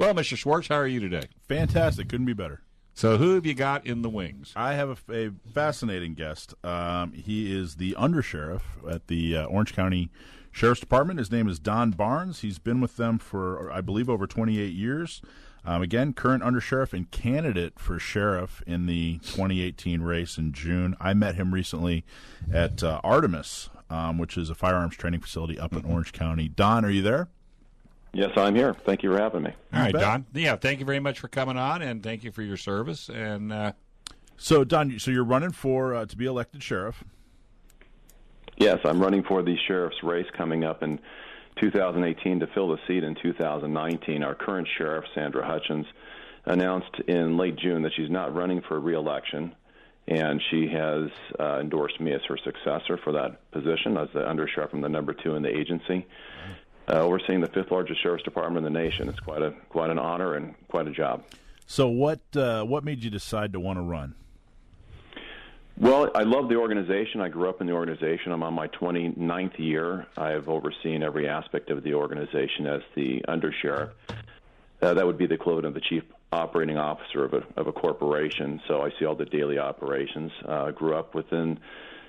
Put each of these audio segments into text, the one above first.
Well, Mr. Schwartz, how are you today? Fantastic. Couldn't be better. So who have you got in the wings? I have a fascinating guest. He is the undersheriff at the Orange County Sheriff's Department. His name is Don Barnes. He's been with them for, I believe, over 28 years. Again, current undersheriff and candidate for sheriff in the 2018 race in June. I met him recently at Artemis, which is a firearms training facility up in Orange County. Don, are you there? Yes, I'm here. Thank you for having me. All right, Don. Yeah, thank you very much for coming on, and thank you for your service. And so, Don, you're running for to be elected sheriff. Yes, I'm running for the sheriff's race coming up in 2018 to fill the seat in 2019. Our current sheriff, Sandra Hutchins, announced in late June that she's not running for re-election, and she has endorsed me as her successor for that position as the undersheriff from the number 2 in the agency. Overseeing the 5th largest sheriff's department in the nation. It's quite an honor and quite a job. So what made you decide to want to run? Well, I love the organization. I grew up in the organization. I'm on my 29th year. I have overseen every aspect of the organization as the undersheriff. That would be the equivalent of the chief operating officer of a corporation. So I see all the daily operations. Grew up within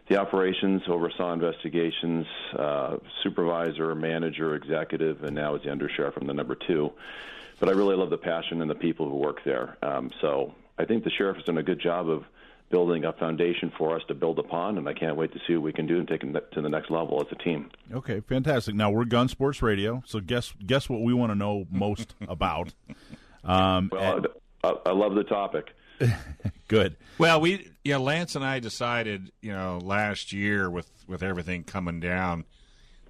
the operations, oversaw investigations, supervisor, manager, executive, and now as the undersheriff from the number 2. But I really love the passion and the people who work there. So I think the sheriff has done a good job of building a foundation for us to build upon, and I can't wait to see what we can do and take it to the next level as a team. Okay, fantastic. Now, we're Gun Sports Radio, so guess what we want to know most about. I love the topic. Good. Well, Lance and I decided, last year with everything coming down,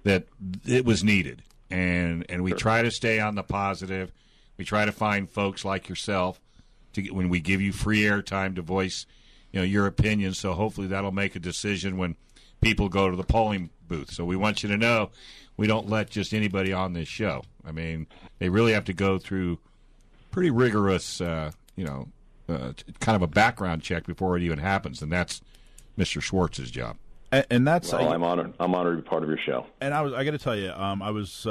that it was needed, and we try to stay on the positive. We try to find folks like yourself when we give you free airtime to voice, your opinion. So hopefully that'll make a decision when people go to the polling booth. So we want you to know we don't let just anybody on this show. I mean, they really have to go through pretty rigorous, kind of a background check before it even happens, and that's Mr. Schwartz's job. And that's I'm honored. I'm honored to be part of your show. And I got to tell you, I was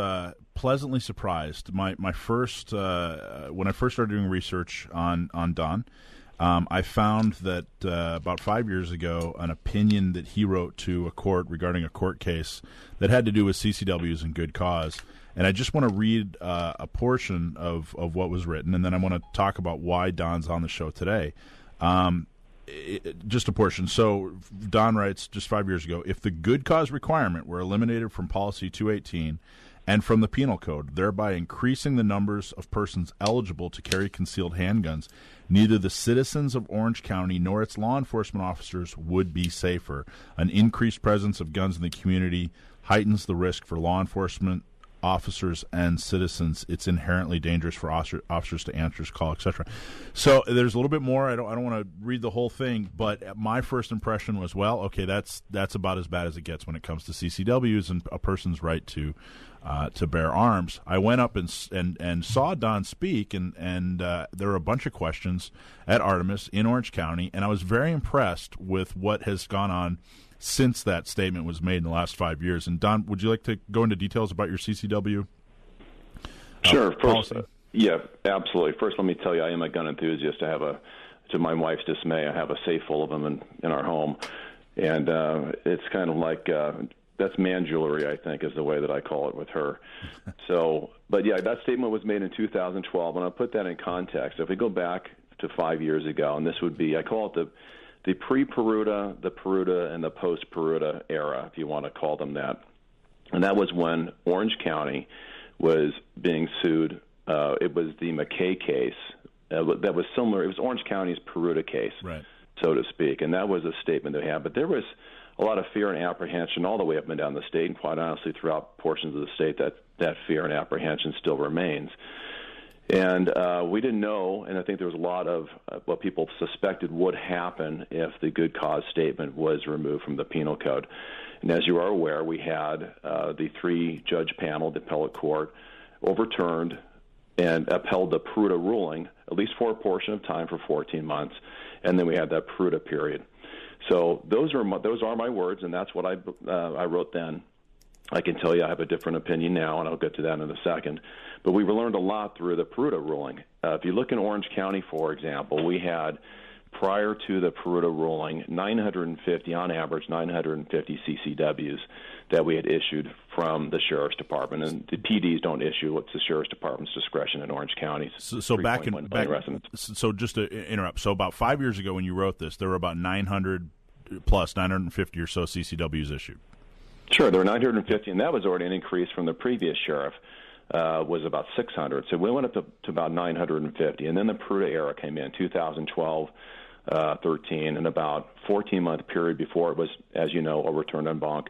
pleasantly surprised. My first when I first started doing research on Don, I found that about 5 years ago, an opinion that he wrote to a court regarding a court case that had to do with CCWs and good cause. And I just want to read a portion of what was written, and then I want to talk about why Don's on the show today. Just a portion. So Don writes, just 5 years ago, if the good cause requirement were eliminated from Policy 218 and from the Penal Code, thereby increasing the numbers of persons eligible to carry concealed handguns, neither the citizens of Orange County nor its law enforcement officers would be safer. An increased presence of guns in the community heightens the risk for law enforcement officers and citizens. It's inherently dangerous for officers to answer call, etc. So there's a little bit more. I don't want to read the whole thing, but my first impression was, well, okay, that's about as bad as it gets when it comes to CCWs and a person's right to bear arms. I went up and saw Don speak, and there were a bunch of questions at Artemis in Orange County, and I was very impressed with what has gone on since that statement was made in the last 5 years. And Don, would you like to go into details about your CCW? Sure. First, yeah, absolutely. First, let me tell you, I am a gun enthusiast. To my wife's dismay, I have a safe full of them in our home, and it's kind of like that's man jewelry, I think, is the way that I call it with her. So, but yeah, that statement was made in 2012, and I'll put that in context. If we go back to 5 years ago, and this would be, I call it the pre-Peruta, the Peruta, and the post-Peruta era, if you want to call them that. And that was when Orange County was being sued. It was the McKay case that was similar. It was Orange County's Peruta case, right, so to speak. And that was a statement they had. But there was a lot of fear and apprehension all the way up and down the state, and quite honestly throughout portions of the state that fear and apprehension still remains. And we didn't know, and I think there was a lot of what people suspected would happen if the good cause statement was removed from the Penal Code. And as you are aware, we had the 3-judge panel, the appellate court, overturned and upheld the Peruta ruling, at least for a portion of time, for 14 months. And then we had that Peruta period. So those are my words, and that's what I wrote then. I can tell you I have a different opinion now, and I'll get to that in a second. But we learned a lot through the Peruta ruling. If you look in Orange County, for example, we had, prior to the Peruta ruling, 950, on average, 950 CCWs that we had issued from the Sheriff's Department. And the PDs don't issue. It's the Sheriff's Department's discretion in Orange County. So back just to interrupt, so about 5 years ago when you wrote this, there were about 950 or so CCWs issued. Sure, there were 950, and that was already an increase from the previous sheriff, was about 600. So we went up to about 950, and then the Peruta era came in, 2012, 13, and about 14-month period before it was, as you know, overturned en banc.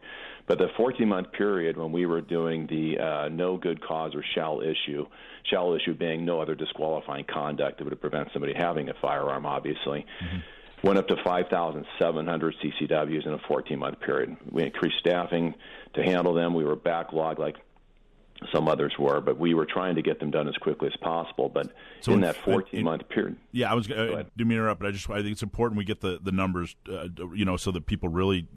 But the 14-month period when we were doing the no good cause or shall issue being no other disqualifying conduct that would prevent somebody having a firearm, obviously, went up to 5,700 CCWs in a 14-month period. We increased staffing to handle them. We were backlogged like some others were, but we were trying to get them done as quickly as possible. But so in that 14-month period, I was do me interrupt, but I think it's important we get the numbers, so that people really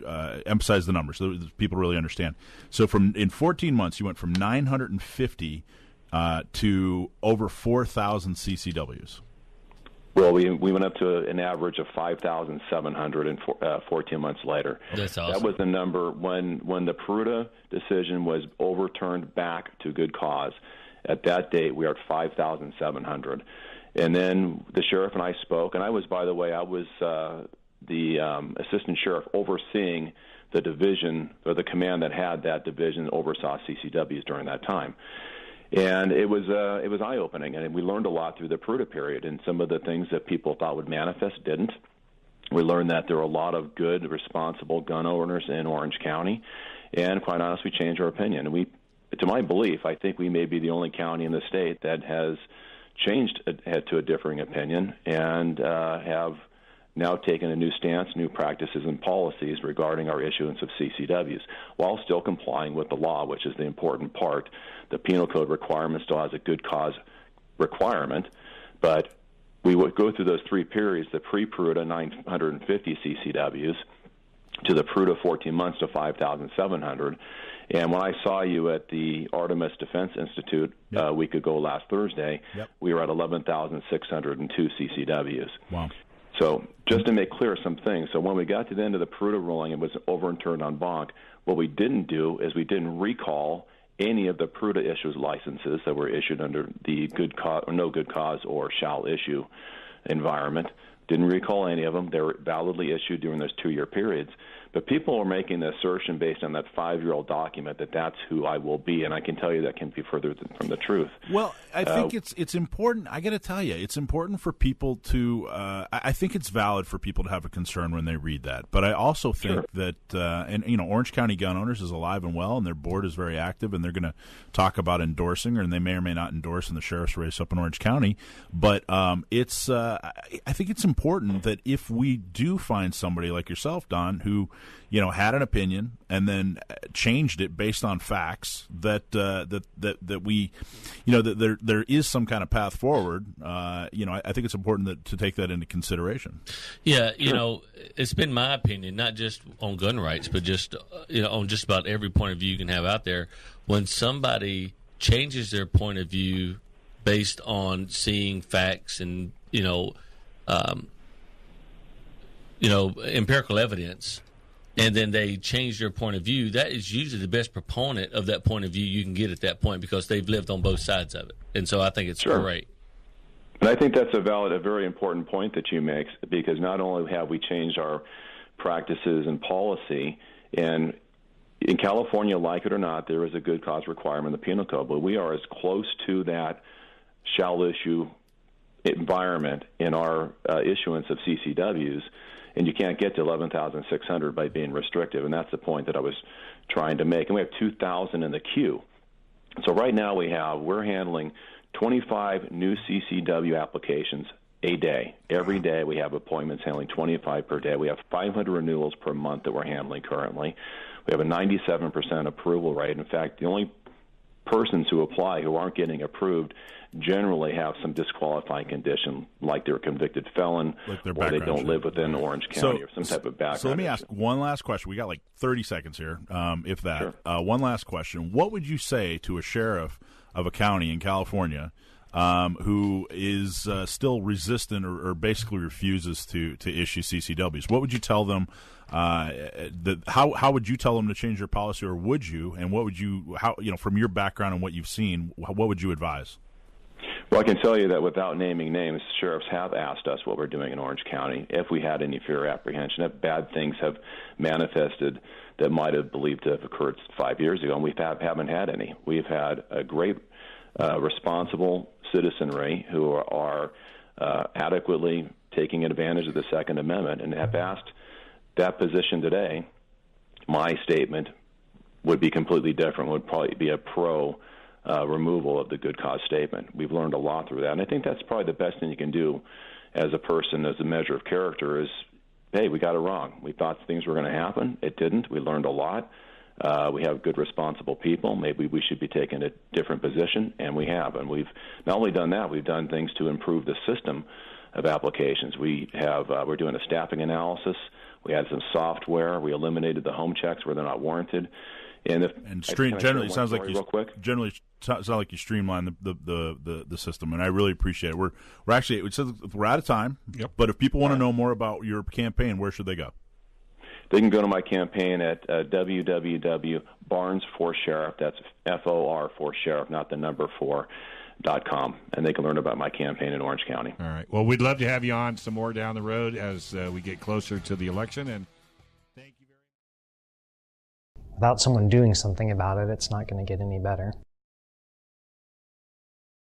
emphasize the numbers, so that people really understand. So in 14 months, you went from 950 to over 4,000 CCWs. Well, we went up to an average of 5,700 and 14 months later. That's awesome. That was the number when the Peruta decision was overturned back to good cause. At that date, we are at 5,700. And then the sheriff and I spoke, and I was the assistant sheriff overseeing the division, or the command that had that division oversaw CCWs during that time. And it was eye-opening, and we learned a lot through the Peruta period, and some of the things that people thought would manifest didn't. We learned that there were a lot of good, responsible gun owners in Orange County, and quite honestly, we changed our opinion. And to my belief, I think we may be the only county in the state that has changed to a differing opinion and have now taken a new stance, new practices and policies regarding our issuance of CCWs, while still complying with the law, which is the important part. The penal code requirement still has a good cause requirement, but we would go through those three periods, the pre-Peruta 950 CCWs to the Peruta 14 months to 5,700. And when I saw you at the Artemis Defense Institute a week ago last Thursday, we were at 11,602 CCWs. Wow. So just to make clear some things, so when we got to the end of the Peruta ruling, it was overturned en banc. What we didn't do is we didn't recall any of the Peruta issues licenses that were issued under the good cause or no good cause or shall issue environment. Didn't recall any of them. They were validly issued during those 2-year periods. But people are making the assertion based on that 5-year-old document that that's who I will be, and I can tell you that can be further from the truth. Well, I think it's important. I got to tell you, it's important for people to. I think it's valid for people to have a concern when they read that. But I also think that, Orange County Gun Owners is alive and well, and their board is very active, and they're going to talk about endorsing, and they may or may not endorse in the sheriff's race up in Orange County. But I think it's important that if we do find somebody like yourself, Don, who had an opinion and then changed it based on facts, that we, that there is some kind of path forward. I think it's important to take that into consideration. Yeah, it's been my opinion, not just on gun rights, but just on just about every point of view you can have out there. When somebody changes their point of view based on seeing facts and empirical evidence, and then they change their point of view, that is usually the best proponent of that point of view you can get at that point, because they've lived on both sides of it. And so I think it's great. And I think that's a very important point that you make, because not only have we changed our practices and policy, and in California, like it or not, there is a good cause requirement in the penal code, but we are as close to that shall issue environment in our issuance of CCWs, and you can't get to 11,600 by being restrictive, and that's the point that I was trying to make. And we have 2,000 in the queue. So right now we're handling 25 new CCW applications a day. Every day we have appointments handling 25 per day. We have 500 renewals per month that we're handling currently. We have a 97% approval rate. In fact, the only persons who apply who aren't getting approved generally have some disqualifying condition, like they're a convicted felon, like or they don't live within Orange County, or some type of background. So let me ask one last question. We got like 30 seconds here, if that. Sure. One last question. What would you say to a sheriff of a county in California who is still resistant or basically refuses to issue CCWs? What would you tell them? How would you tell them to change their policy, or would you? And what would you? From your background and what you've seen, what would you advise? Well, I can tell you that without naming names, sheriffs have asked us what we're doing in Orange County, if we had any fear or apprehension, if bad things have manifested that might have believed to have occurred 5 years ago, and we haven't had any. We've had a great, responsible citizenry who are adequately taking advantage of the Second Amendment and have asked that position today. My statement would be completely different, would probably be a pro removal of the good cause statement. We've learned a lot through that, and I think that's probably the best thing you can do as a person, as a measure of character, is, hey, we got it wrong. We thought things were going to happen. It didn't. We learned a lot. We have good, responsible people. Maybe we should be taking a different position, and we have. And we've not only done that, we've done things to improve the system of applications. We have, we're doing a staffing analysis. We had some software. We eliminated the home checks where they're not warranted. Generally, sounds like you streamline the system, and I really appreciate it. We're actually we're out of time. Yep. But if people want to know more about your campaign, where should they go? They can go to my campaign at www.barnes4sheriff. That's FOR for sheriff, not the number 4.com, and they can learn about my campaign in Orange County. All right. Well, we'd love to have you on some more down the road as we get closer to the election. And thank you very much. Without someone doing something about it, it's not going to get any better.